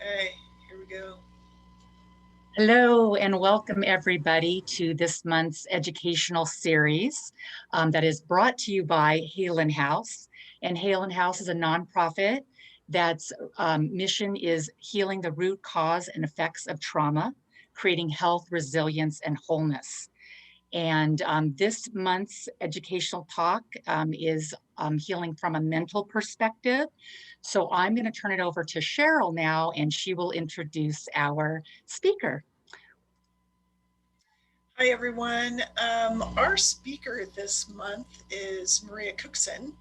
Okay, here we go. Hello and welcome everybody to this month's educational series that is brought to you by Haelan House. And Haelan House is a nonprofit that's mission is healing the root cause and effects of trauma, creating health, resilience, and wholeness. And this month's educational talk is healing from a mental perspective. So I'm going to turn it over to Cheryl now, and she will introduce our speaker. Hi, everyone. Our speaker this month is Maria Cookson,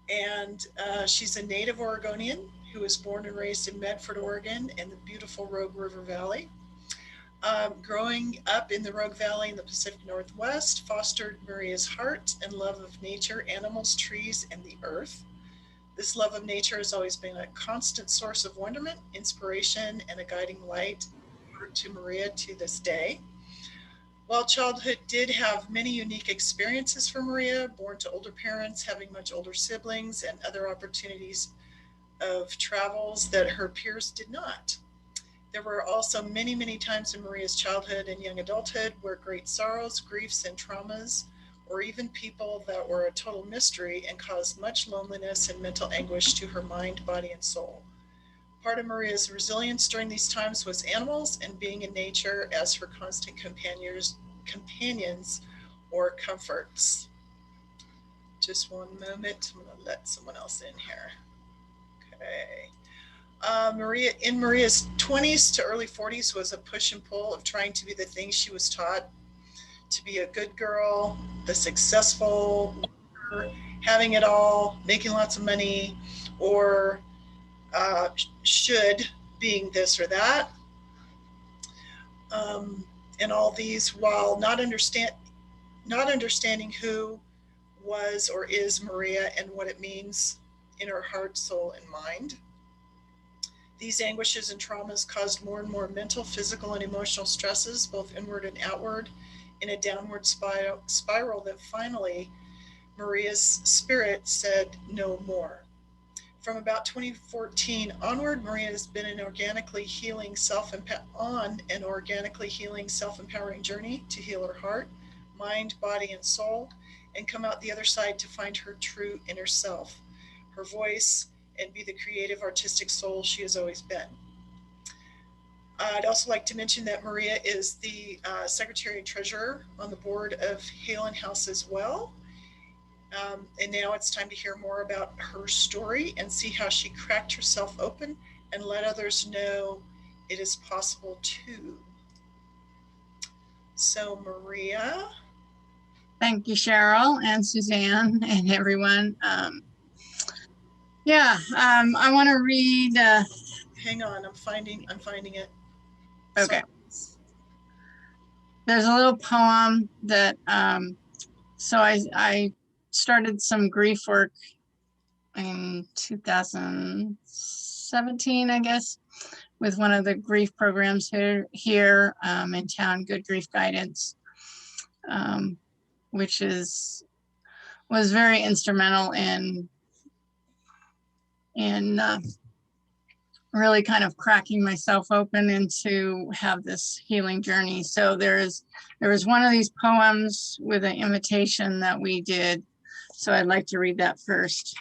and she's a native Oregonian who was born and raised in Medford, Oregon, in the beautiful Rogue River Valley. Growing up in the Rogue Valley in the Pacific Northwest fostered Maria's heart and love of nature, animals, trees, and the earth. This love of nature has always been a constant source of wonderment, inspiration, and a guiding light to Maria to this day. While childhood did have many unique experiences for Maria, born to older parents, having much older siblings, and other opportunities of travels that her peers did not. There were also many, many times in Maria's childhood and young adulthood where great sorrows, griefs, and traumas, or even people that were a total mystery and caused much loneliness and mental anguish to her mind, body, and soul. Part of Maria's resilience during these times was animals and being in nature as her constant companions or comforts. Just one moment, I'm going to let someone else in here. Okay. Maria's 20s to early 40s was a push and pull of trying to be the things she was taught to be: a good girl, the successful, having it all, making lots of money, or should being this or that. And all these while not understanding who was or is Maria and what it means in her heart, soul, and mind. These anguishes and traumas caused more and more mental, physical, and emotional stresses, both inward and outward, in a downward spiral that finally Maria's spirit said no more. From about 2014 onward, Maria has been an organically healing self-empowering journey to heal her heart, mind, body, and soul, and come out the other side to find her true inner self, her voice, and be the creative, artistic soul she has always been. I'd also like to mention that Maria is the Secretary and Treasurer on the board of Haelan House as well. And now it's time to hear more about her story and see how she cracked herself open and let others know it is possible too. So, Maria. Thank you, Cheryl and Suzanne and everyone. I want to read. Hang on, I'm finding it. Okay. There's a little poem that, so I started some grief work in 2017, I guess, with one of the grief programs here in town, Good Grief Guidance, which was very instrumental in really kind of cracking myself open and to have this healing journey. So there was one of these poems with an invitation that we did. So I'd like to read that first.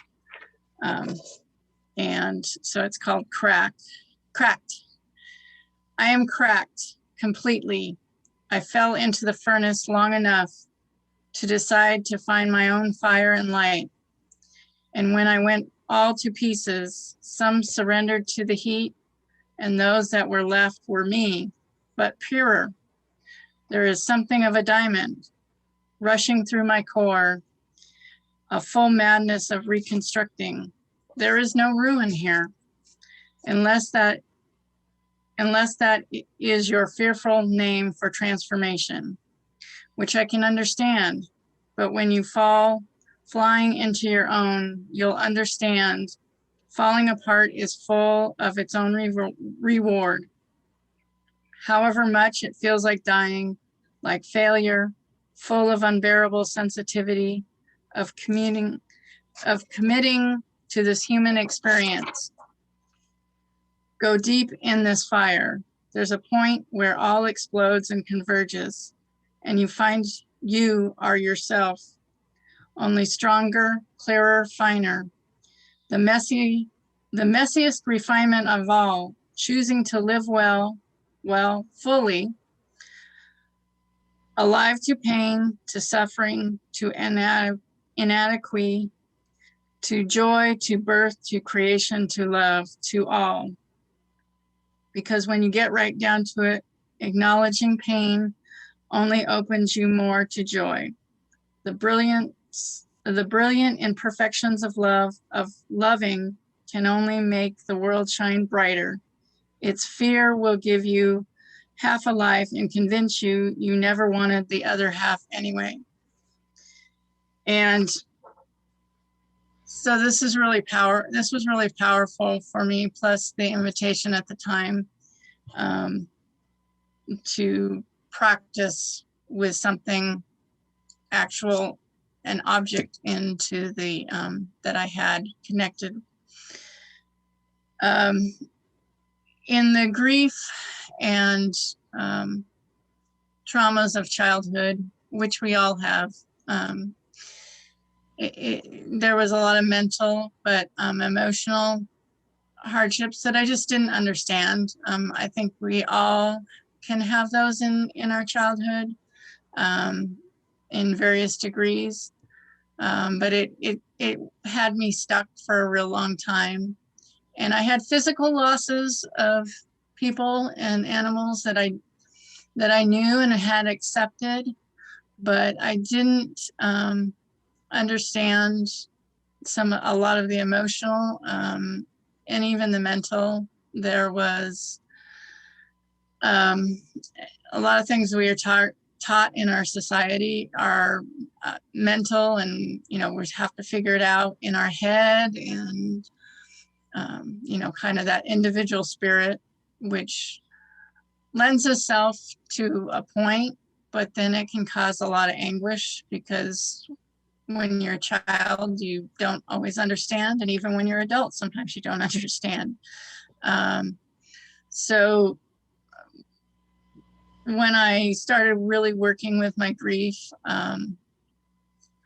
And so it's called Cracked. I am cracked completely. I fell into the furnace long enough to decide to find my own fire and light. And when I went all to pieces, some surrendered to the heat, and those that were left were me, but purer. There is something of a diamond rushing through my core, a full madness of reconstructing. There is no ruin here, unless that is your fearful name for transformation, which I can understand. But when you fall flying into your own, you'll understand falling apart is full of its own reward. However much it feels like dying, like failure, full of unbearable sensitivity, of committing to this human experience. Go deep in this fire. There's a point where all explodes and converges, and you find you are yourself, only stronger, clearer, finer. The messiest refinement of all, choosing to live well, fully, alive to pain, to suffering, to inadequacy, to joy, to birth, to creation, to love, to all. Because when you get right down to it, acknowledging pain only opens you more to joy. The brilliant imperfections of love, of loving, can only make the world shine brighter. Its fear will give you half a life and convince you you never wanted the other half anyway. And so this was really powerful for me, plus the invitation at the time to practice with something actual, an object into the that I had connected. In the grief and traumas of childhood, which we all have, there was a lot of mental but emotional hardships that I just didn't understand. I think we all can have those in our childhood in various degrees, but it had me stuck for a real long time. And I had physical losses of people and animals that I knew and had accepted, but I didn't understand a lot of the emotional and even the mental. There was a lot of things we are taught in our society are mental, and we have to figure it out in our head, and kind of that individual spirit, which lends itself to a point, but then it can cause a lot of anguish, because when you're a child, you don't always understand. And even when you're adult, sometimes you don't understand. So when I started really working with my grief, I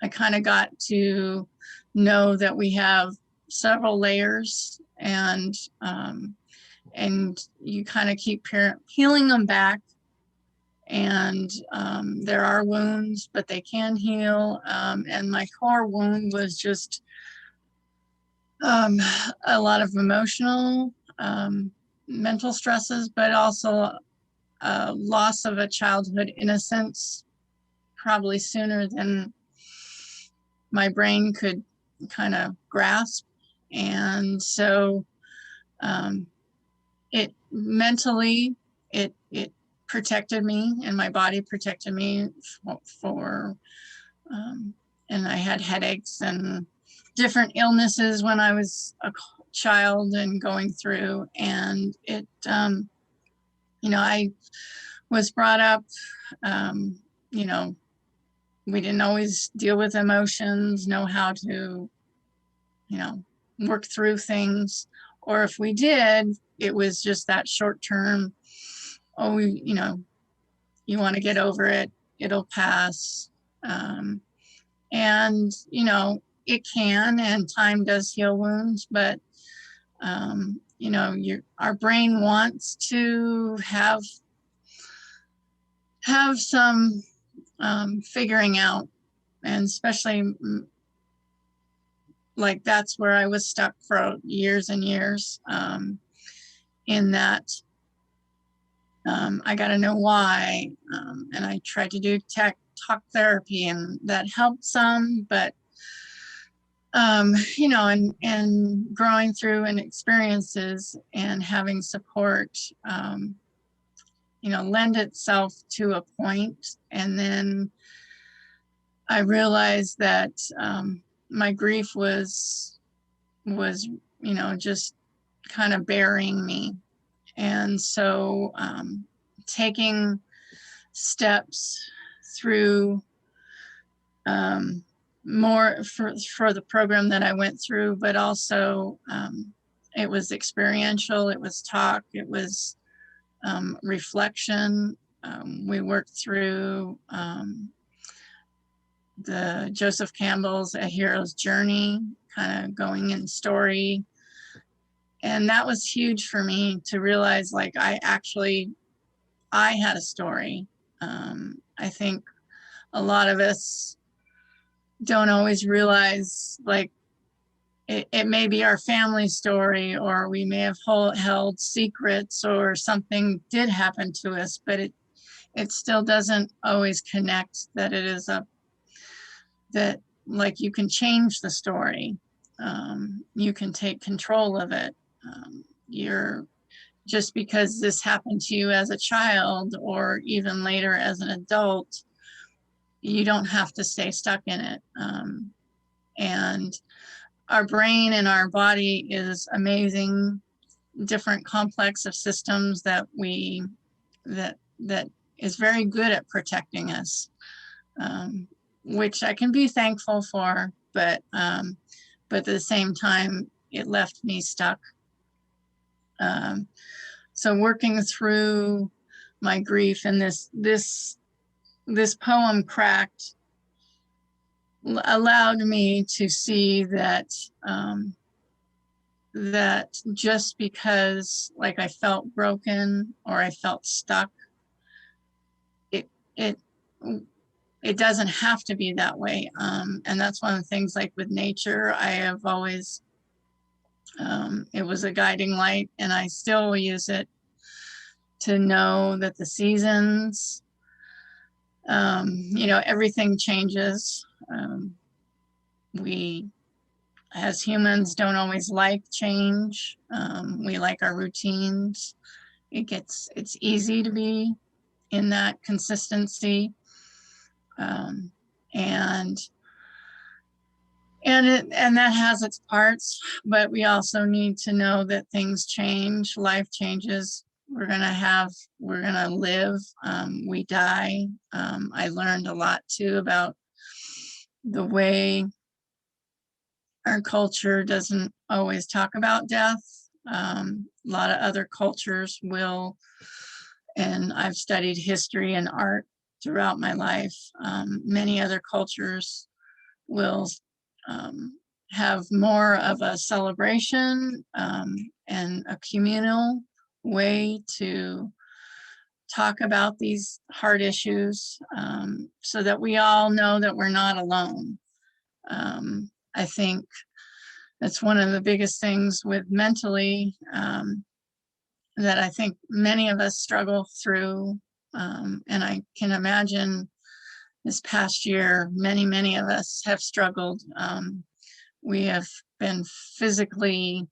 kind of got to know that we have several layers, and you kind of keep peeling them back. And there are wounds, but they can heal. And my core wound was just a lot of emotional, mental stresses, but also loss of a childhood innocence, probably sooner than my brain could kind of grasp. And so it mentally, it protected me, and my body protected me and I had headaches and different illnesses when I was a child and going through. And it, I was brought up, we didn't always deal with emotions, know how to, work through things. Or if we did, it was just that short term, you want to get over it, it'll pass. And, it can, and time does heal wounds, but, our brain wants to have some figuring out, and especially like that's where I was stuck for years and years, in that I got to know why, and I tried to do talk therapy, and that helped some, but and growing through and experiences and having support, lend itself to a point. And then I realized that my grief was just kind of burying me. And so taking steps through more for the program that I went through, but also It was experiential, it was talk, it was reflection. We worked through the Joseph Campbell's A Hero's Journey, kind of going in story. And that was huge for me to realize, like, I had a story. I think a lot of us don't always realize, like, it may be our family story, or we may have held secrets, or something did happen to us, but it still doesn't always connect that it is that, like, you can change the story. You can take control of it. Just because this happened to you as a child or even later as an adult, you don't have to stay stuck in it. And our brain and our body is amazing, different complex of systems that is very good at protecting us, which I can be thankful for, but at the same time, it left me stuck. So working through my grief, and this poem, Cracked, allowed me to see that that just because, like, I felt broken or I felt stuck, it doesn't have to be that way. And that's one of the things, like with nature, I have always, it was a guiding light, and I still use it to know that the seasons, everything changes. We, as humans, don't always like change. We like our routines. It's easy to be in that consistency. And that has its parts, but we also need to know that things change, life changes. We're gonna live, we die. I learned a lot too about the way our culture doesn't always talk about death. A lot of other cultures will, and I've studied history and art throughout my life. Many other cultures will have more of a celebration and a communal way to talk about these hard issues, so that we all know that we're not alone. I think that's one of the biggest things with mentally, that I think many of us struggle through. And I can imagine this past year, many of us have struggled. We have been physically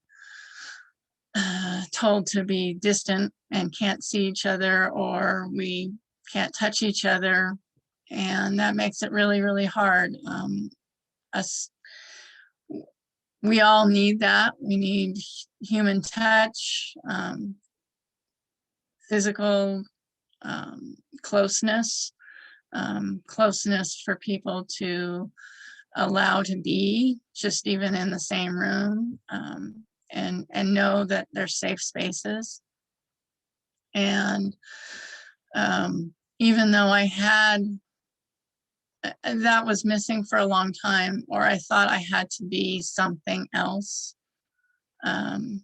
told to be distant and can't see each other, or we can't touch each other. And that makes it really, really hard. We all need that. We need human touch, physical closeness, closeness for people to allow to be just even in the same room, and know that they're safe spaces. And even though I had, that was missing for a long time, or I thought I had to be something else. And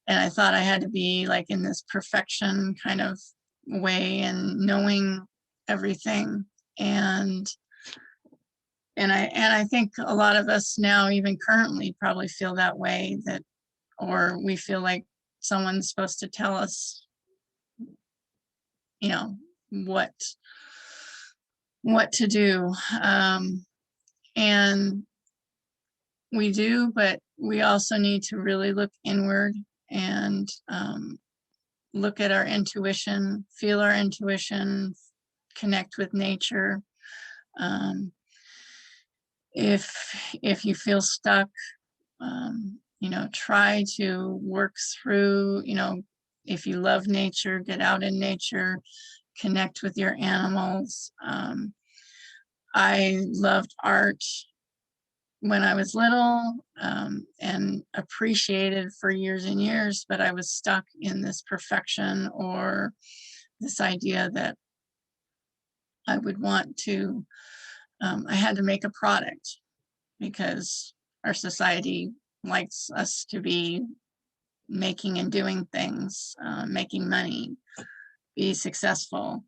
I thought I had to be like in this perfection kind of way and knowing everything. And I think a lot of us now, even currently, probably feel that way, that, or we feel like someone's supposed to tell us, what to do. And we do, but we also need to really look inward and look at our intuition, feel our intuition, connect with nature. If you feel stuck, try to work through, if you love nature, get out in nature, connect with your animals. I loved art when I was little, and appreciated for years and years, but I was stuck in this perfection or this idea that I would want to, I had to make a product because our society likes us to be making and doing things, making money, be successful.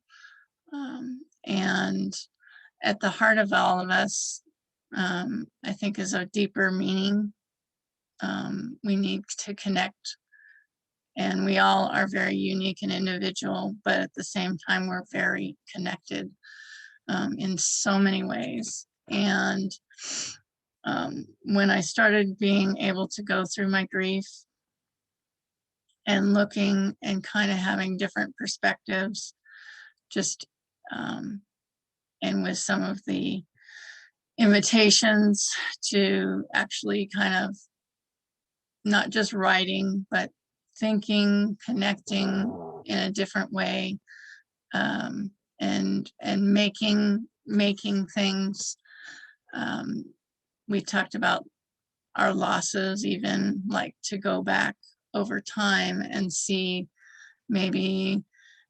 And at the heart of all of us, I think is a deeper meaning. We need to connect, and we all are very unique and individual, but at the same time, we're very connected in so many ways. And when I started being able to go through my grief and looking and kind of having different perspectives, just and with some of the invitations to actually kind of not just writing, but thinking, connecting in a different way, and making things. We talked about our losses, even like to go back over time and see maybe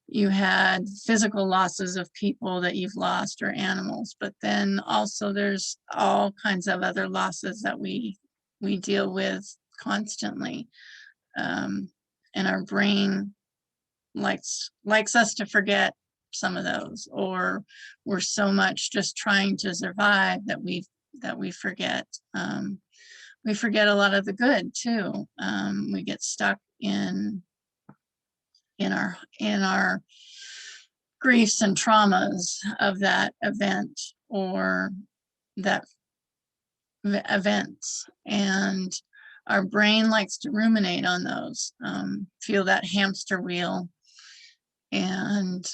you had physical losses of people that you've lost or animals, but then also there's all kinds of other losses that we deal with constantly. And our brain likes us to forget some of those, or we're so much just trying to survive that we forget. We forget a lot of the good too. We get stuck in our griefs and traumas of that event or that events, and our brain likes to ruminate on those, feel that hamster wheel, and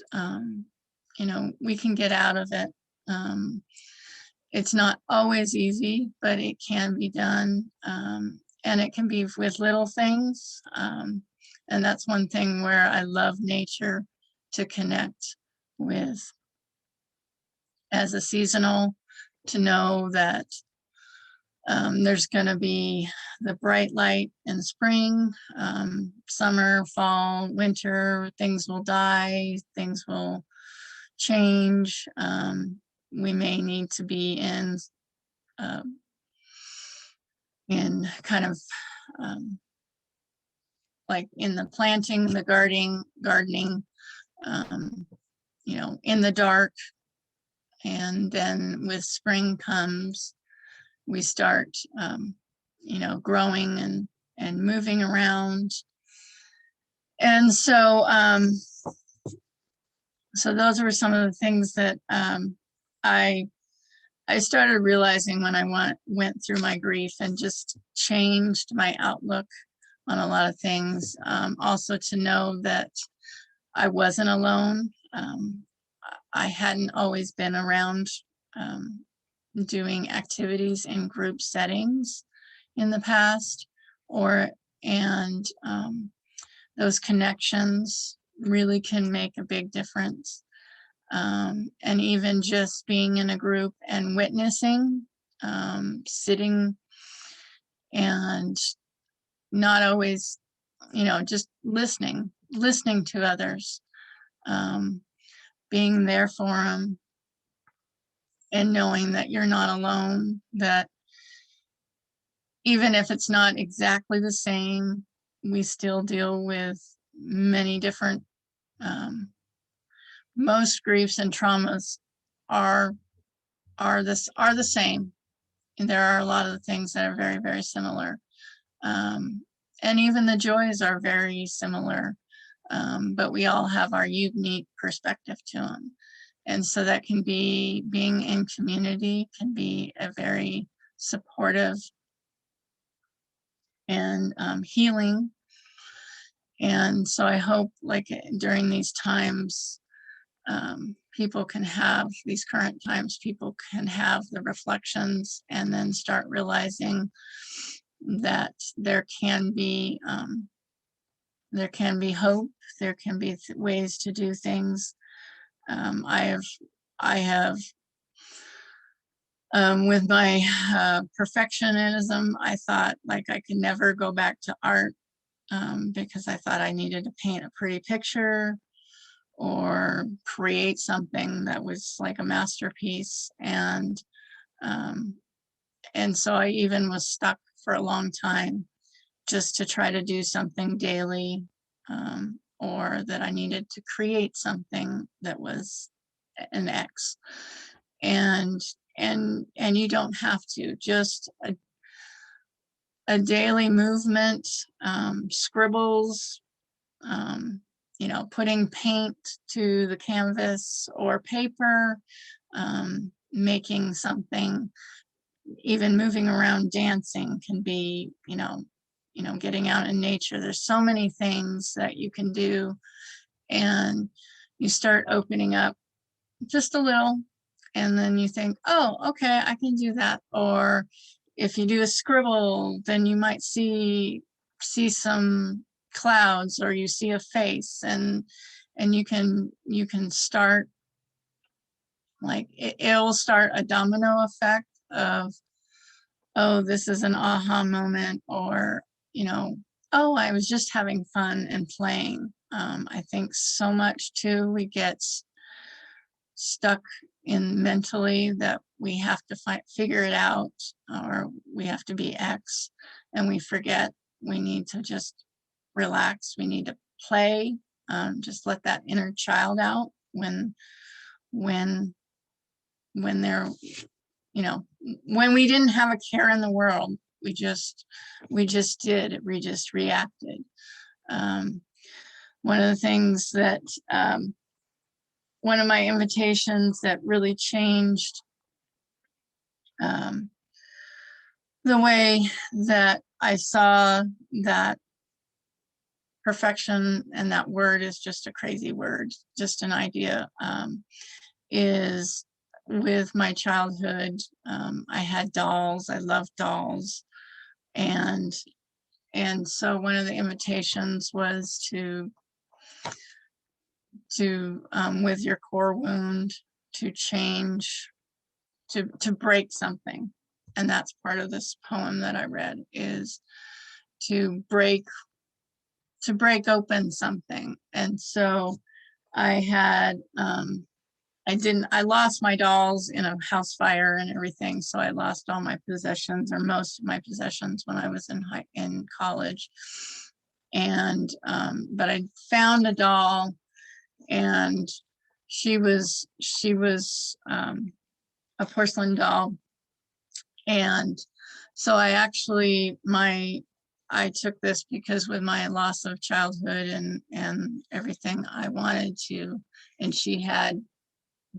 we can get out of it. It's not always easy, but it can be done, and it can be with little things, and that's one thing where I love nature to connect with as a seasonal, to know that there's going to be the bright light in spring, summer, fall, winter. Things will die, things will change. We may need to be in kind of like in the planting, the gardening, in the dark. And then with spring comes, we start, growing and moving around. And so, so those were some of the things that I started realizing when I went through my grief, and just changed my outlook on a lot of things. Also to know that I wasn't alone. I hadn't always been around doing activities in group settings in the past, and those connections really can make a big difference. And even just being in a group and witnessing, sitting and not always, just listening to others, being there for them, and knowing that you're not alone, that even if it's not exactly the same, we still deal with many different, most griefs and traumas are the same. And there are a lot of the things that are very, very similar. And even the joys are very similar, but we all have our unique perspective to them. And so that can be, being in community can be a very supportive and healing. And so I hope, like during these times, people can have, these current times, people can have the reflections and then start realizing that there can be hope, there can be ways to do things. I have With my perfectionism, I thought like I could never go back to art because I thought I needed to paint a pretty picture or create something that was like a masterpiece. And so I even was stuck for a long time just to try to do something daily, or that I needed to create something that was an X. And you don't have to, just a daily movement, scribbles, putting paint to the canvas or paper, making something, even moving around, dancing can be, getting out in nature. There's so many things that you can do, and you start opening up just a little, and then you think, oh, okay, I can do that. Or if you do a scribble, then you might see some clouds, or you see a face, and you can start, like it'll start a domino effect of, oh, this is an aha moment, or oh, I was just having fun and playing. I think so much too, we get stuck in mentally that we have to figure it out, or we have to be X, and we forget we need to just relax. We need to play, just let that inner child out when they're, when we didn't have a care in the world. We just did, we just reacted. One of the things that one of my invitations that really changed the way that I saw that perfection, and that word is just a crazy word, just an idea, is with my childhood. I had dolls. I loved dolls. And so one of the invitations was to with your core wound, to change, to break something. And that's part of this poem that I read, is to break open something. And so I had, I lost my dolls in a house fire and everything. So I lost all my possessions, or most of my possessions, when I was in college. And, but I found a doll, and she was a porcelain doll. And so I actually, I took this because with my loss of childhood and everything, I wanted to, and she had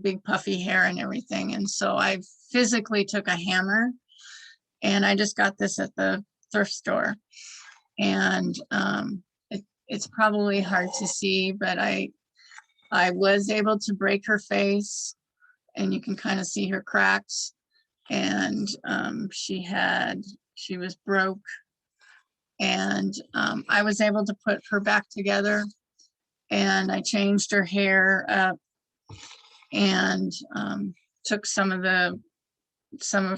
big puffy hair and everything. And so I physically took a hammer, and I just got this at the thrift store. And it's probably hard to see, but I was able to break her face, and you can kind of see her cracks. And she was broke. And I was able to put her back together, and I changed her hair up, and took some of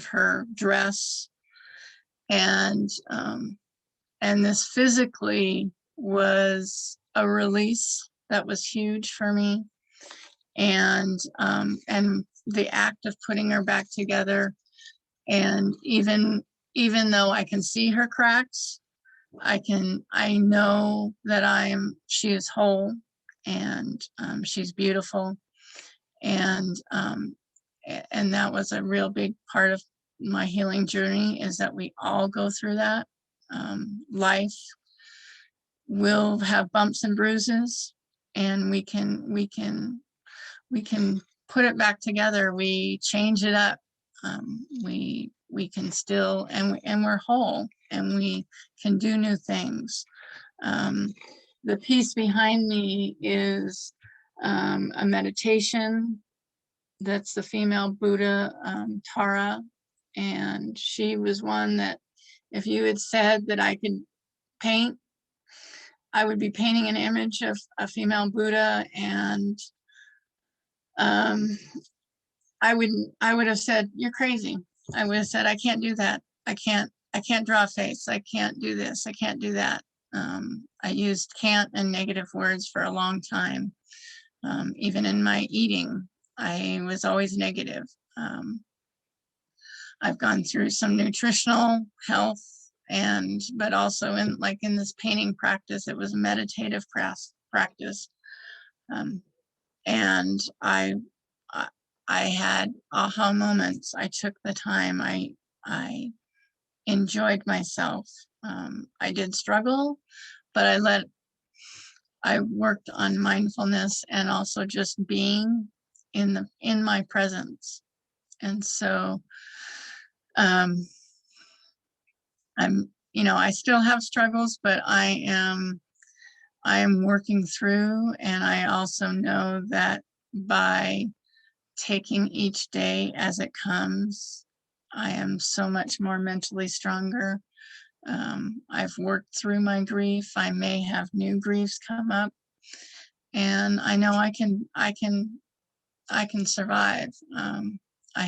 her dress, and this physically was a release that was huge for me. And the act of putting her back together, and even though I can see her cracks, I know that she is whole, and she's beautiful. And that was a real big part of my healing journey, is that we all go through that. Life will have bumps and bruises, and we can put it back together. We change it up. We can still, and we're whole, and we can do new things. The piece behind me is a meditation. That's the female Buddha, Tara. And she was one that, if you had said that I could paint, I would be painting an image of a female Buddha. And I would have said, you're crazy. I would have said, I can't do that. I can't draw a face. I can't do this. I can't do that. I used can't and negative words for a long time. Even in my eating, I was always negative. I've gone through some nutritional health but also in this painting practice, it was a meditative practice. And I had aha moments. I took the time. I enjoyed myself. I did struggle, but I worked on mindfulness and also just being in my presence. And so I still have struggles, but I am working through, and I also know that by taking each day as it comes, I am so much more mentally stronger. I've worked through my grief. I may have new griefs come up, and I know I can survive. I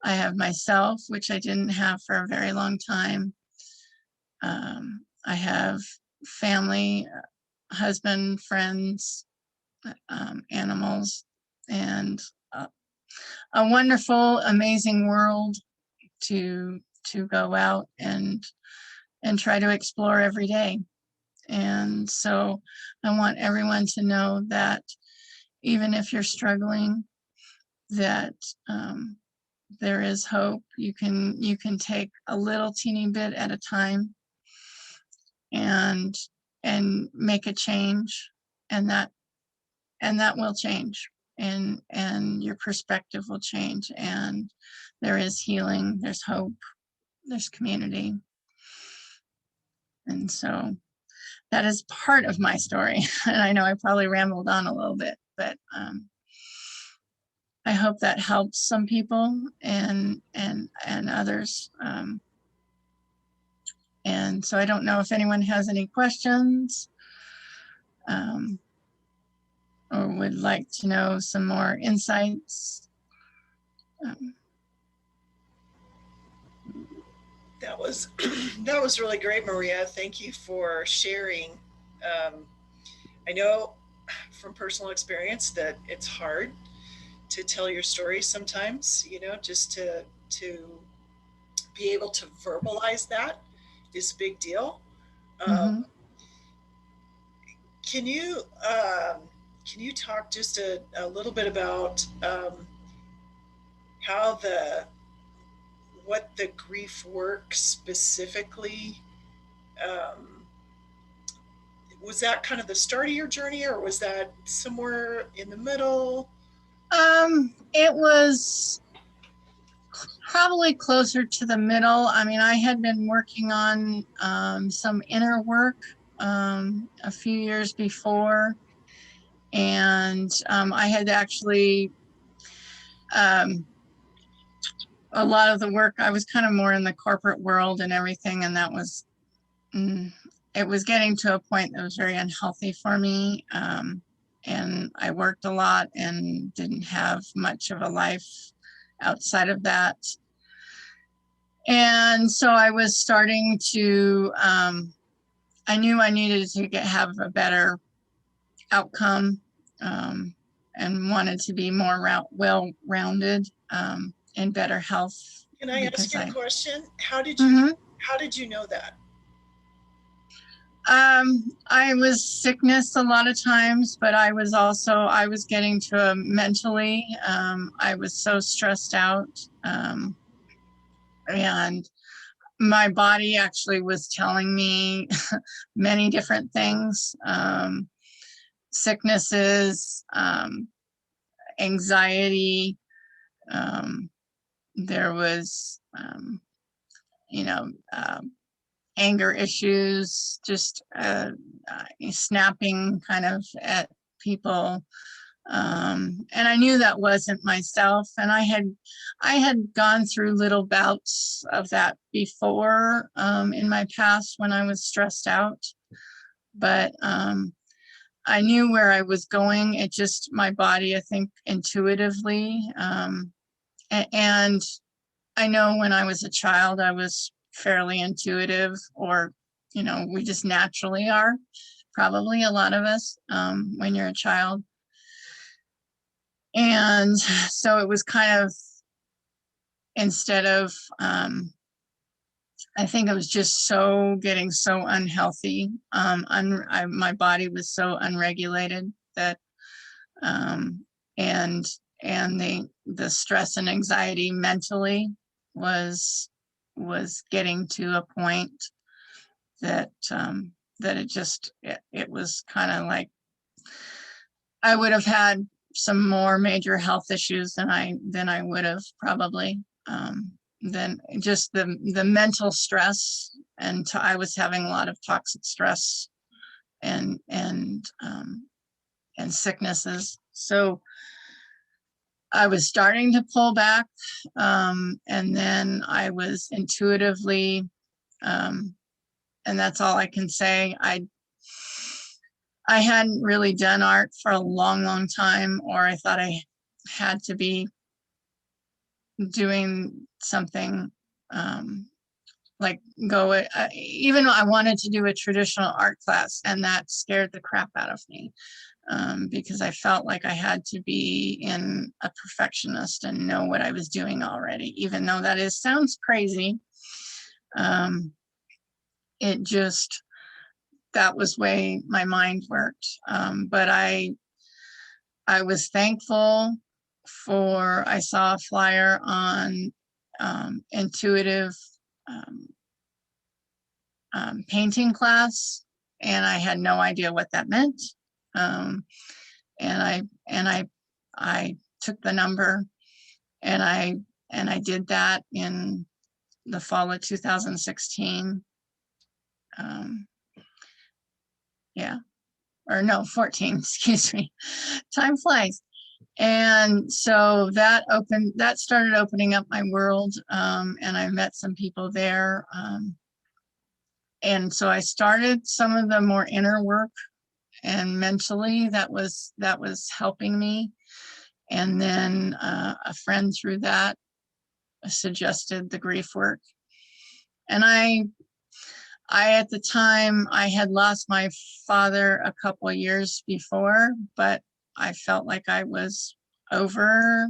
have myself, which I didn't have for a very long time. I have family, husband, friends, animals, and a wonderful, amazing world to go out and try to explore every day. And so I want everyone to know that even if you're struggling, that there is hope. You can take a little teeny bit at a time and make a change, and that will change, and your perspective will change, and there is healing, there's hope, there's community. And so that is part of my story. And I know I probably rambled on a little bit, but I hope that helps some people and others. And so I don't know if anyone has any questions or would like to know some more insights. That was that was really great, Maria. Thank you for sharing. I know from personal experience that it's hard to tell your story sometimes. Just to be able to verbalize that is a big deal. Mm-hmm. Can you talk just a little bit about how what the grief work specifically? Was that kind of the start of your journey, or was that somewhere in the middle? It was probably closer to the middle. I mean, I had been working on some inner work a few years before, and I had actually a lot of the work, I was kind of more in the corporate world and everything, and that was it was getting to a point that was very unhealthy for me. And I worked a lot and didn't have much of a life outside of that. And so I was starting to, I knew I needed to have a better outcome and wanted to be more well-rounded in better health. Can I ask you a question? How did you know that? I was sickness a lot of times, but I was getting to mentally, I was so stressed out. And my body actually was telling me many different things, sicknesses, anxiety. There was, anger issues, just snapping kind of at people. And I knew that wasn't myself. And I had gone through little bouts of that before in my past when I was stressed out. But I knew where I was going. It just, my body, I think intuitively, and I know when I was a child, I was fairly intuitive, or, you know, we just naturally are, probably a lot of us, when you're a child. And so it was kind of, instead of, I think it was just getting so unhealthy. My body was so unregulated that, and the stress and anxiety mentally was getting to a point that it was kind of like I would have had some more major health issues than I would have probably. Then just the mental stress, and I was having a lot of toxic stress and sicknesses. So I was starting to pull back, and then I was intuitively, and that's all I can say. I hadn't really done art for a long, long time, or I thought I had to be doing something, like even though I wanted to do a traditional art class, and that scared the crap out of me, because I felt like I had to be a perfectionist and know what I was doing already, even though sounds crazy. It just, that was the way my mind worked. But I was thankful I saw a flyer on intuitive painting class, and I had no idea what that meant. And I took the number, and I did that in the fall of 2016. Yeah, or no, 14, excuse me. Time flies. And so that started opening up my world, and I met some people there. And so I started some of the more inner work, and mentally that was helping me. And then a friend through that suggested the grief work. And I at the time, I had lost my father a couple of years before, but I felt like I was over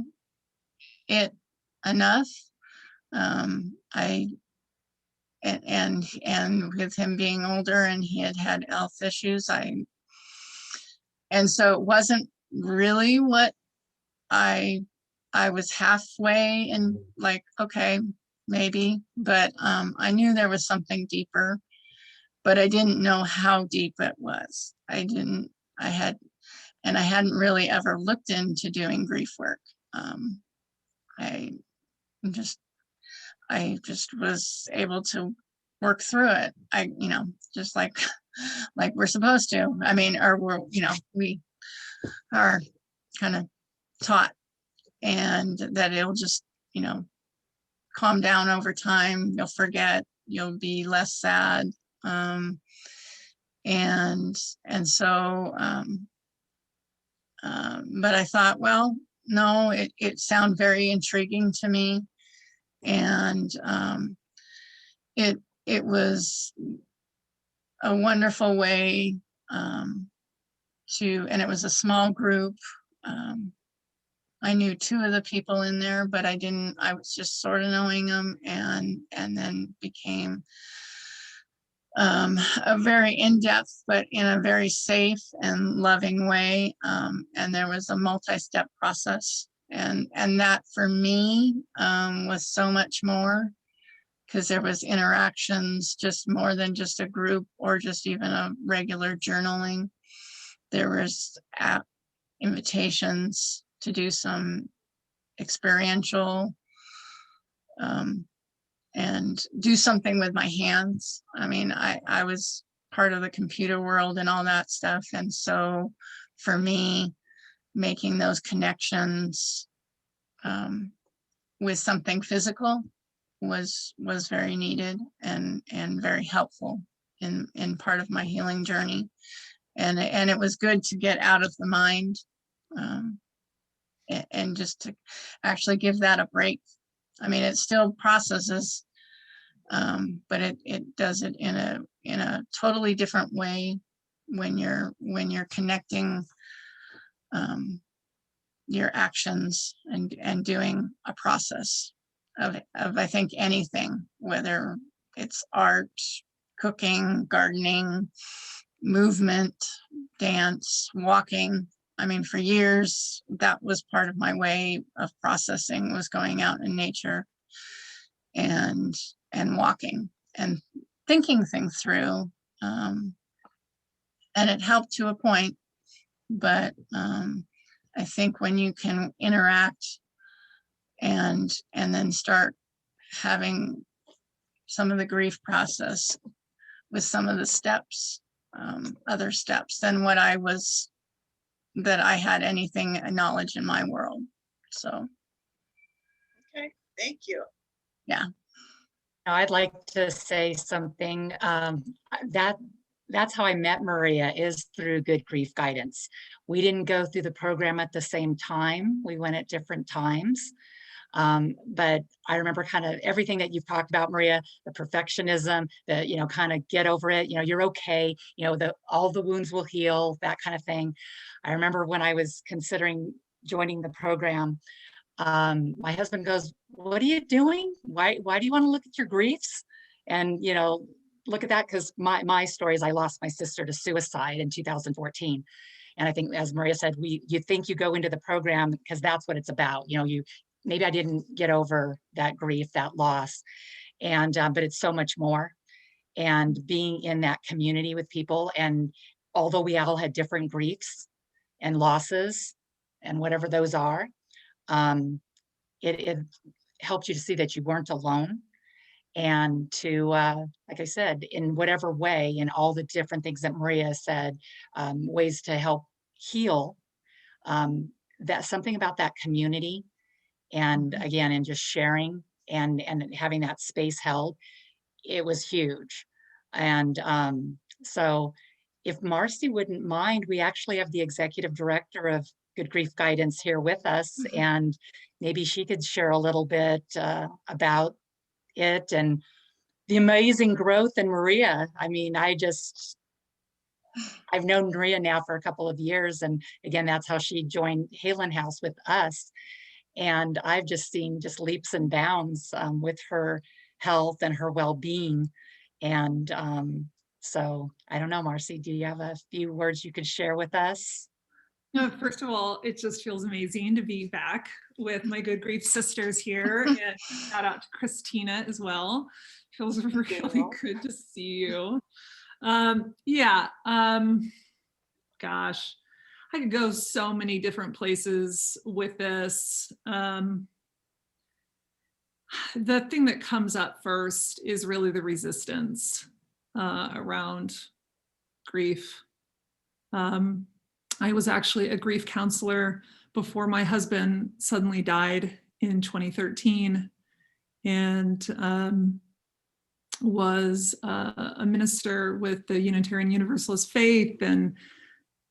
it enough. And with him being older, and he had health issues, and so it wasn't really what I was halfway in, like, okay, maybe, but I knew there was something deeper, but I didn't know how deep it was. I hadn't really ever looked into doing grief work. I just was able to work through it. Just like we're supposed to. I mean, or we are kind of taught, and that it'll just, calm down over time. You'll forget, you'll be less sad. And so, but I thought, well, no, it sounded very intriguing to me. And it was a wonderful way and it was a small group. I knew two of the people in there, but I was just sort of knowing them, and then became a very in-depth, but in a very safe and loving way. And there was a multi-step process, and that for me was so much more, because there was interactions, just more than just a group or just even a regular journaling. There was invitations to do some experiential and do something with my hands. I mean, I was part of the computer world and all that stuff. And so for me, making those connections with something physical was very needed and very helpful in part of my healing journey. and it was good to get out of the mind, and just to actually give that a break. I mean, it still processes, but it does it in a totally different way when you're connecting your actions and doing a process of I think anything, whether it's art, cooking, gardening, movement, dance, walking. I mean, for years, that was part of my way of processing, was going out in nature and walking and thinking things through. And it helped to a point, but I think when you can interact and then start having some of the grief process with some of the steps, other steps than what that I had anything knowledge in my world. So. Okay, thank you. Yeah. I'd like to say something. That's how I met Maria, is through Good Grief Guidance. We didn't go through the program at the same time. We went at different times. But I remember kind of everything that you've talked about, Maria, the perfectionism, the, kind of get over it, you're okay, all the wounds will heal, that kind of thing. I remember when I was considering joining the program, my husband goes, "What are you doing? Why do you want to look at your griefs?" And, look at that, because my story is I lost my sister to suicide in 2014. And I think, as Maria said, you think you go into the program because that's what it's about. Maybe I didn't get over that grief, that loss, and but it's so much more. And being in that community with people, and although we all had different griefs and losses and whatever those are, it helped you to see that you weren't alone, and to, like I said, in whatever way, in all the different things that Maria said, ways to help heal, that something about that community, and again, and just sharing and having that space held, it was huge. And so if Marcy wouldn't mind, we actually have the executive director of Good Grief Guidance here with us, and maybe she could share a little bit about it and the amazing growth in Maria. I mean, I've known Maria now for a couple of years, and again, that's how she joined Haelan House with us. And I've just seen just leaps and bounds with her health and her well-being. And so I don't know, Marcy, do you have a few words you could share with us? No, first of all, it just feels amazing to be back with my Good Grief sisters here, and shout out to Christina as well. Feels really good to see you. Gosh, I could go so many different places with this. The thing that comes up first is really the resistance around grief. I was actually a grief counselor before my husband suddenly died in 2013, and was a minister with the Unitarian Universalist faith. And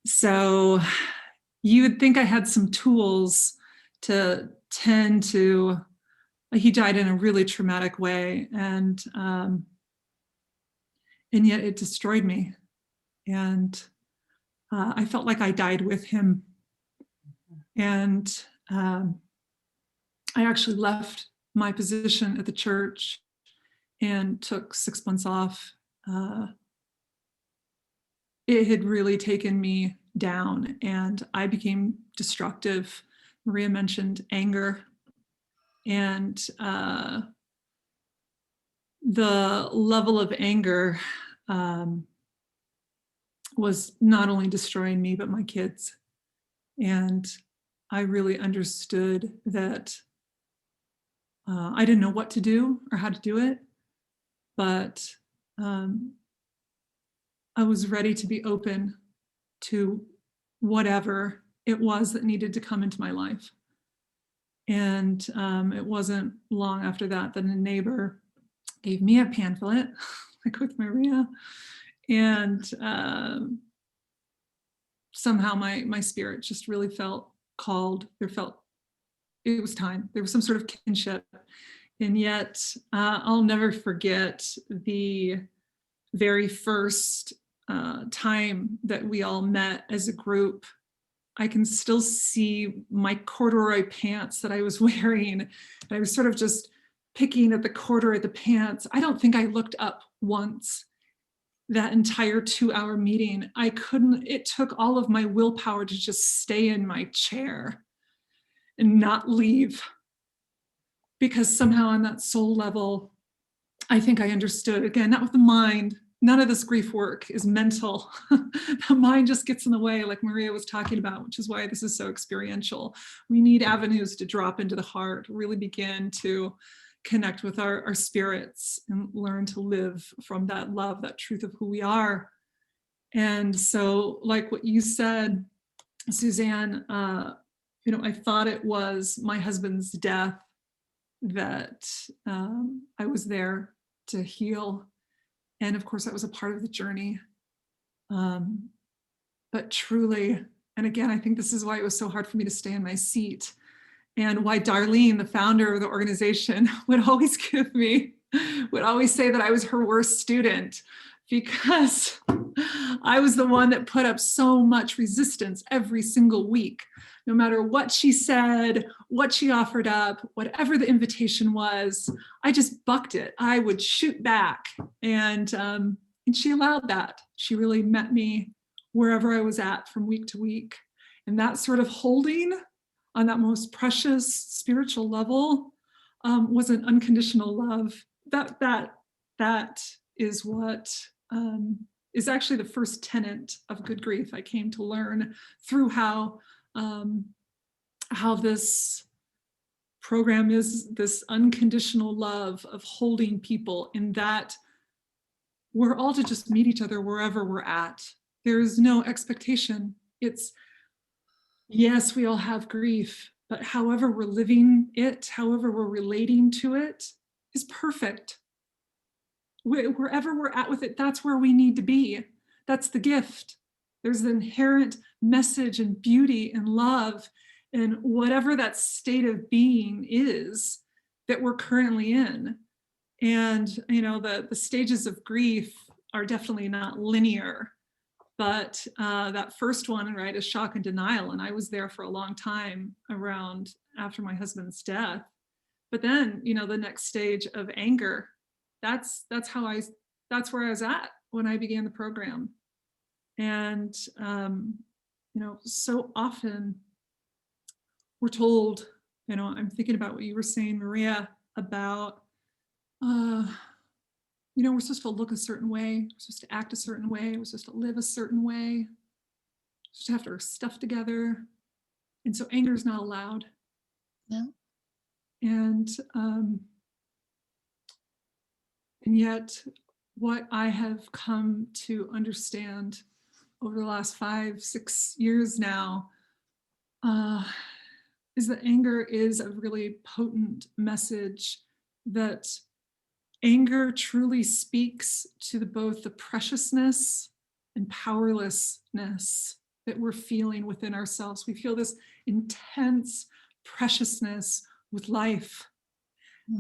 so you would think I had some tools to tend to, he died in a really traumatic way, and yet it destroyed me. And I felt like I died with him. And I actually left my position at the church and took 6 months off. It had really taken me down, and I became destructive. Maria mentioned anger, and the level of anger was not only destroying me, but my kids. And I really understood that I didn't know what to do or how to do it, but I was ready to be open to whatever it was that needed to come into my life. And it wasn't long after that that a neighbor gave me a pamphlet, like with Maria, and somehow my spirit just really felt called. It was time. There was some sort of kinship. And yet I'll never forget the very first time that we all met as a group. I can still see my corduroy pants that I was wearing. And I was sort of just picking at the corduroy of the pants. I don't think I looked up once that entire 2-hour meeting. It took all of my willpower to just stay in my chair and not leave. Because somehow on that soul level, I think I understood, again, not with the mind. None of this grief work is mental. The mind just gets in the way, like Maria was talking about, which is why this is so experiential. We need avenues to drop into the heart, really begin to connect with our spirits and learn to live from that love, that truth of who we are. And so, like what you said, Suzanne, I thought it was my husband's death that I was there to heal. And of course, that was a part of the journey. But truly, and again, I think this is why it was so hard for me to stay in my seat, and why Darlene, the founder of the organization, would always say that I was her worst student, because I was the one that put up so much resistance every single week. No matter what she said, what she offered up, whatever the invitation was, I just bucked it. I would shoot back, and she allowed that. She really met me wherever I was at from week to week. And that sort of holding on that most precious spiritual level was an unconditional love. That is what is actually the first tenet of good grief I came to learn through how this program is this unconditional love of holding people, in that we're all to just meet each other wherever we're at. There's no expectation. It's, yes, we all have grief, but however we're living it, however we're relating to it, is perfect. Wherever we're at with it, that's where we need to be. That's the gift. There's an inherent message and beauty and love in whatever that state of being is that we're currently in. And the stages of grief are definitely not linear, but that first one, right, is shock and denial. And I was there for a long time around after my husband's death. But then, the next stage of anger, that's where I was at when I began the program. And so often we're told, I'm thinking about what you were saying, Maria, about we're supposed to look a certain way, we're supposed to act a certain way, we're supposed to live a certain way, we're supposed to have our stuff together. And so anger is not allowed. No. And yet what I have come to understand over the last 5-6 years now is that anger is a really potent message, that anger truly speaks to both the preciousness and powerlessness that we're feeling within ourselves. We feel this intense preciousness with life,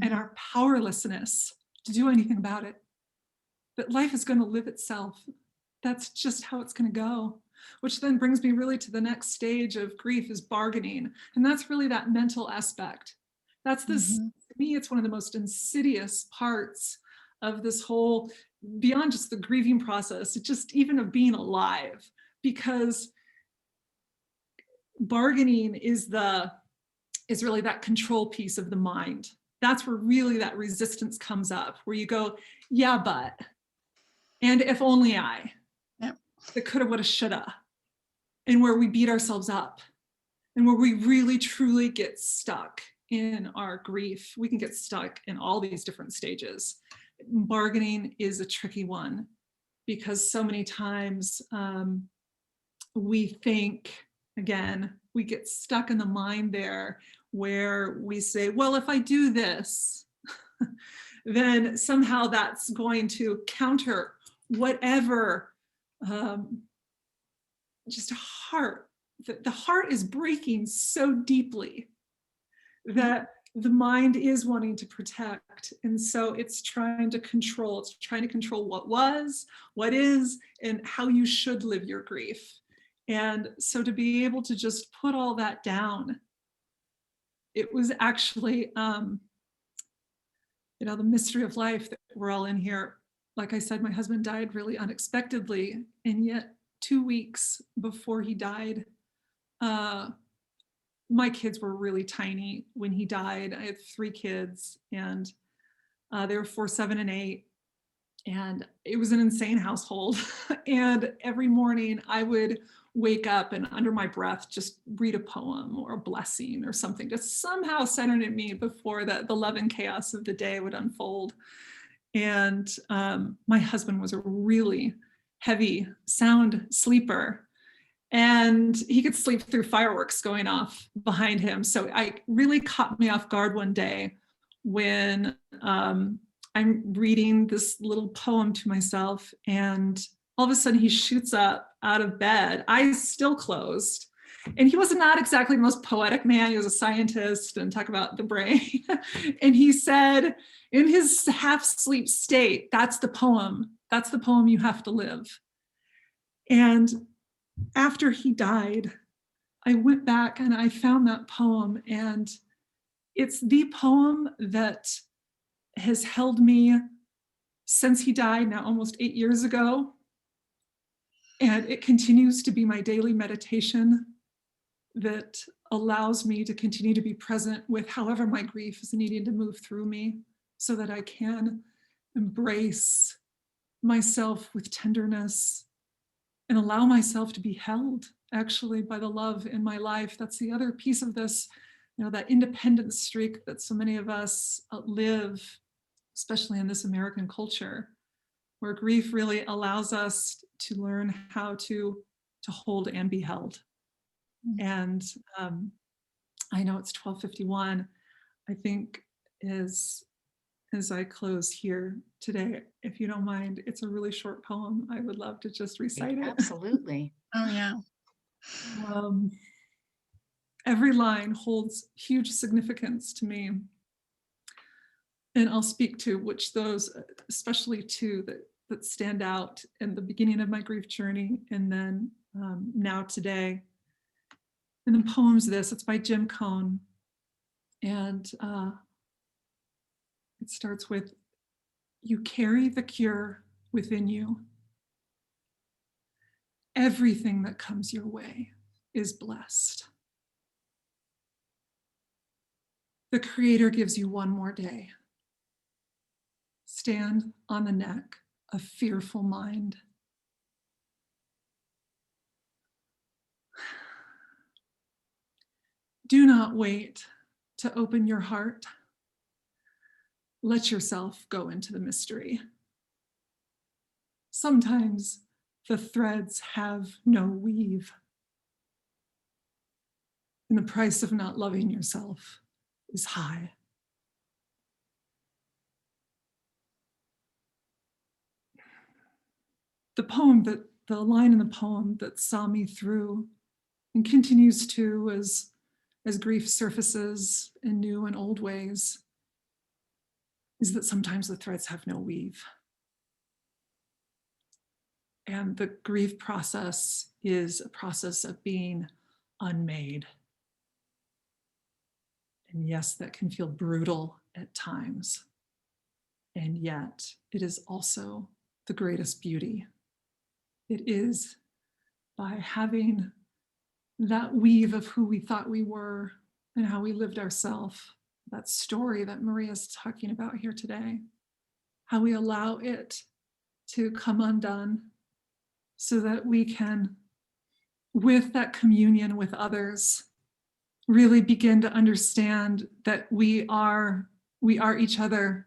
and our powerlessness to do anything about it. That life is going to live itself. That's just how it's going to go. Which then brings me really to the next stage of grief, is bargaining. And that's really that mental aspect. That's this, to me, it's one of the most insidious parts of this whole, beyond just the grieving process, it's just even of being alive, because bargaining is really that control piece of the mind. That's where really that resistance comes up, where you go, yeah, but, and if only I, that coulda, woulda, shoulda, and where we beat ourselves up, and where we really truly get stuck in our grief. We can get stuck in all these different stages. Bargaining is a tricky one, because so many times we think, again, we get stuck in the mind there, where we say, well, if I do this, then somehow that's going to counter whatever just heart, the heart is breaking so deeply that the mind is wanting to protect. And so it's trying to control. It's trying to control what was, what is, and how you should live your grief. And so to be able to just put all that down, it was actually, the mystery of life that we're all in here. Like I said, my husband died really unexpectedly. And yet 2 weeks before he died, my kids were really tiny when he died. I had 3 kids, and they were 4, 7, and 8. And it was an insane household. And every morning I would wake up and under my breath just read a poem or a blessing or something, just somehow centering me before the love and chaos of the day would unfold. And my husband was a really heavy sound sleeper, and he could sleep through fireworks going off behind him. So I really caught me off guard one day when I'm reading this little poem to myself, and all of a sudden he shoots up out of bed, eyes still closed. And he was not exactly the most poetic man. He was a scientist and talk about the brain. And he said, in his half sleep state, that's the poem. That's the poem you have to live. And after he died, I went back and I found that poem, and it's the poem that has held me since he died, now almost 8 years ago. And it continues to be my daily meditation that allows me to continue to be present with however my grief is needing to move through me, so that I can embrace myself with tenderness and allow myself to be held actually by the love in my life. That's the other piece of this, that independent streak that so many of us live, especially in this American culture, where grief really allows us to learn how to hold and be held. And I know it's 12:51. I think as I close here today, if you don't mind, it's a really short poem. I would love to just recite it. Absolutely. Oh, yeah. Every line holds huge significance to me. And I'll speak to which those, especially 2 that stand out in the beginning of my grief journey, and then now today. And the poem's this, it's by Jim Cohn. And it starts with, you carry the cure within you. Everything that comes your way is blessed. The Creator gives you one more day. Stand on the neck of fearful mind. Do not wait to open your heart. Let yourself go into the mystery. Sometimes the threads have no weave, and the price of not loving yourself is high. The line in the poem that saw me through and continues to as grief surfaces in new and old ways is that sometimes the threads have no weave. And the grief process is a process of being unmade. And yes, that can feel brutal at times. And yet it is also the greatest beauty. It is by having that weave of who we thought we were and how we lived ourselves, that story that Maria's talking about here today, how we allow it to come undone so that we can, with that communion with others, really begin to understand that we are each other.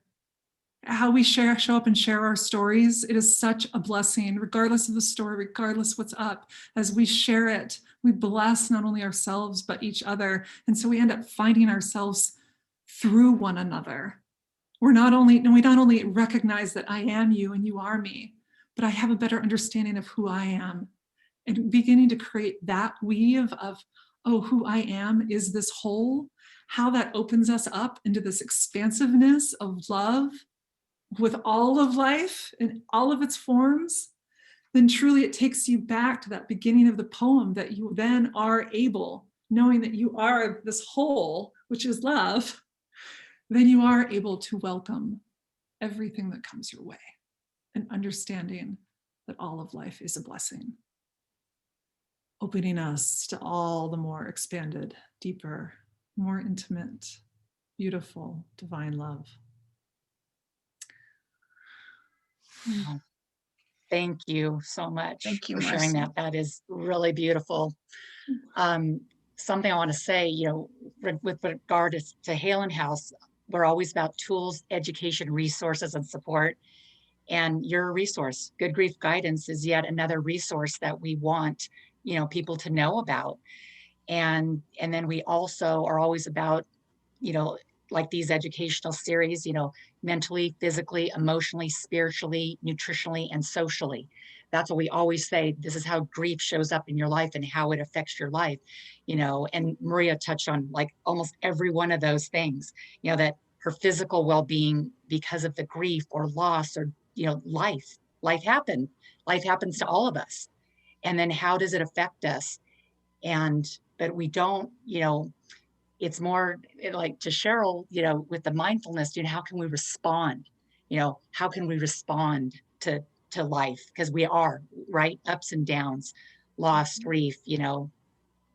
How we show up and share our stories, it is such a blessing, regardless of the story, regardless what's up. As we share it, we bless not only ourselves, but each other. And so we end up finding ourselves through one another. We not only recognize that I am you and you are me, but I have a better understanding of who I am and beginning to create that weave of, oh, who I am is this whole, how that opens us up into this expansiveness of love with all of life in all of its forms, then truly it takes you back to that beginning of the poem, that you then are able, knowing that you are this whole, which is love, then you are able to welcome everything that comes your way, and understanding that all of life is a blessing, opening us to all the more expanded, deeper, more intimate, beautiful, divine love. Wow. Thank you so much Thank you, for sharing Marcy. that. That is really beautiful. Something I want to say, with regard to Haelan House, we're always about tools, education, resources, and support. And your resource, Good Grief Guidance, is yet another resource that we want, people to know about. And then we also are always about, like these educational series, mentally, physically, emotionally, spiritually, nutritionally, and socially. That's what we always say. This is how grief shows up in your life and how it affects your life, and Maria touched on like almost every one of those things, that her physical well-being because of the grief or loss or, life happens to all of us. And then how does it affect us? But we don't, it's more like to Cheryl, with the mindfulness, how can we respond? How can we respond to life? Because we are, right? Ups and downs, loss, grief,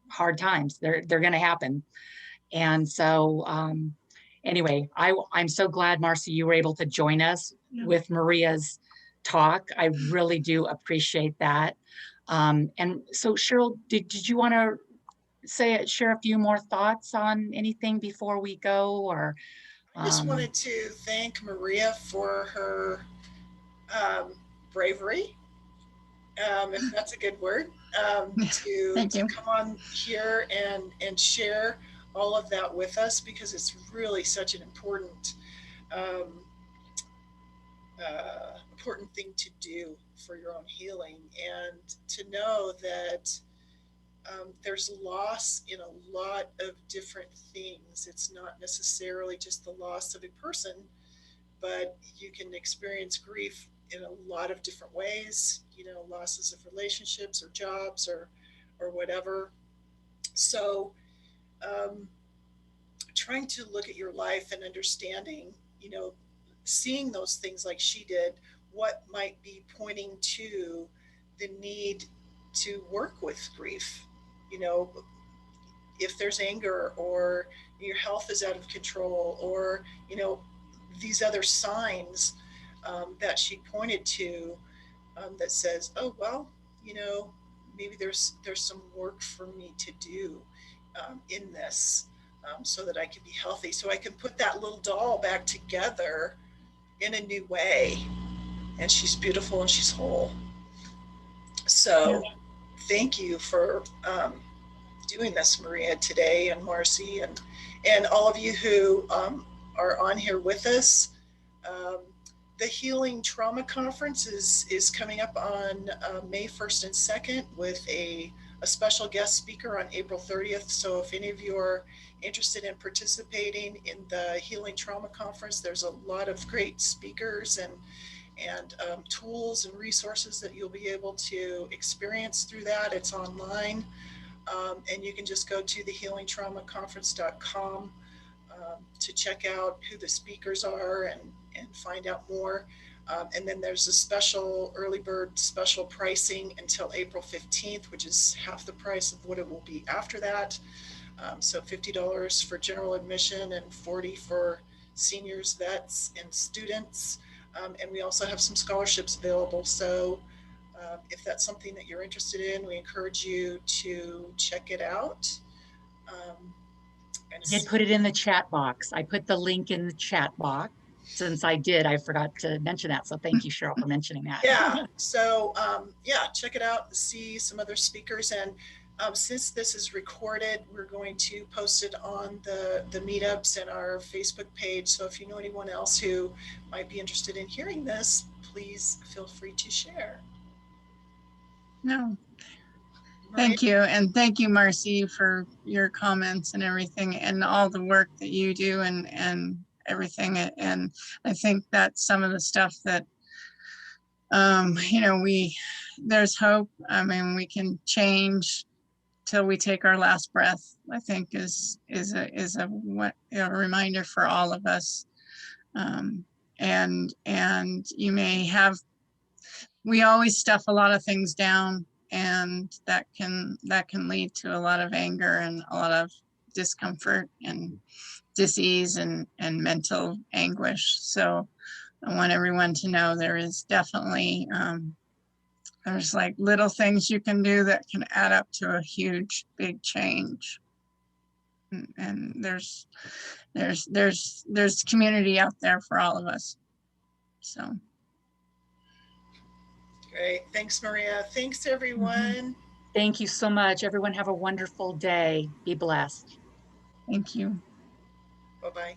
hard times. They're going to happen. And so, anyway, I'm so glad, Marcy, you were able to join us with Maria's talk. I really do appreciate that. And so, Cheryl, did you want to share a few more thoughts on anything before we go? Or I just wanted to thank Maria for her bravery, if that's a good word, to come on here and share all of that with us, because it's really such an important important thing to do for your own healing, and to know that there's loss in a lot of different things. It's not necessarily just the loss of a person, but you can experience grief in a lot of different ways, losses of relationships or jobs or whatever. So trying to look at your life and understanding, seeing those things like she did, what might be pointing to the need to work with grief, if there's anger or your health is out of control, or these other signs that she pointed to, that says, oh well, maybe there's some work for me to do in this, so that I can be healthy, so I can put that little doll back together in a new way, and she's beautiful and she's whole. So thank you for doing this, Maria, today, and Marcy, and all of you who are on here with us. The Healing Trauma Conference is coming up on May 1st and 2nd with a special guest speaker on April 30th. So if any of you are interested in participating in the Healing Trauma Conference, there's a lot of great speakers and tools and resources that you'll be able to experience through that. It's online. And you can just go to thehealingtraumaconference.com to check out who the speakers are and find out more. And then there's a special early bird special pricing until April 15th, which is half the price of what it will be after that. So $50 for general admission and $40 for seniors, vets, and students. And we also have some scholarships available. So if that's something that you're interested in, we encourage you to check it out. I did put it in the chat box. I put the link in the chat box. Since I forgot to mention that. So thank you, Cheryl, for mentioning that. Yeah. So check it out, see some other speakers. And since this is recorded, we're going to post it on the meetups and our Facebook page. So if you know anyone else who might be interested in hearing this, please feel free to share. No, Thank you. And thank you, Marcy, for your comments and everything and all the work that you do and everything. And I think that's some of the stuff that, you know, there's hope. I mean, we can change till we take our last breath, I think is a reminder for all of us. And you may have, we always stuff a lot of things down, and that can lead to a lot of anger and a lot of discomfort and dis-ease and mental anguish. So I want everyone to know there is definitely, there's like little things you can do that can add up to a huge, big change. And there's community out there for all of us. So. Great. Thanks, Maria. Thanks, everyone. Thank you so much. Everyone have a wonderful day. Be blessed. Thank you. Bye-bye.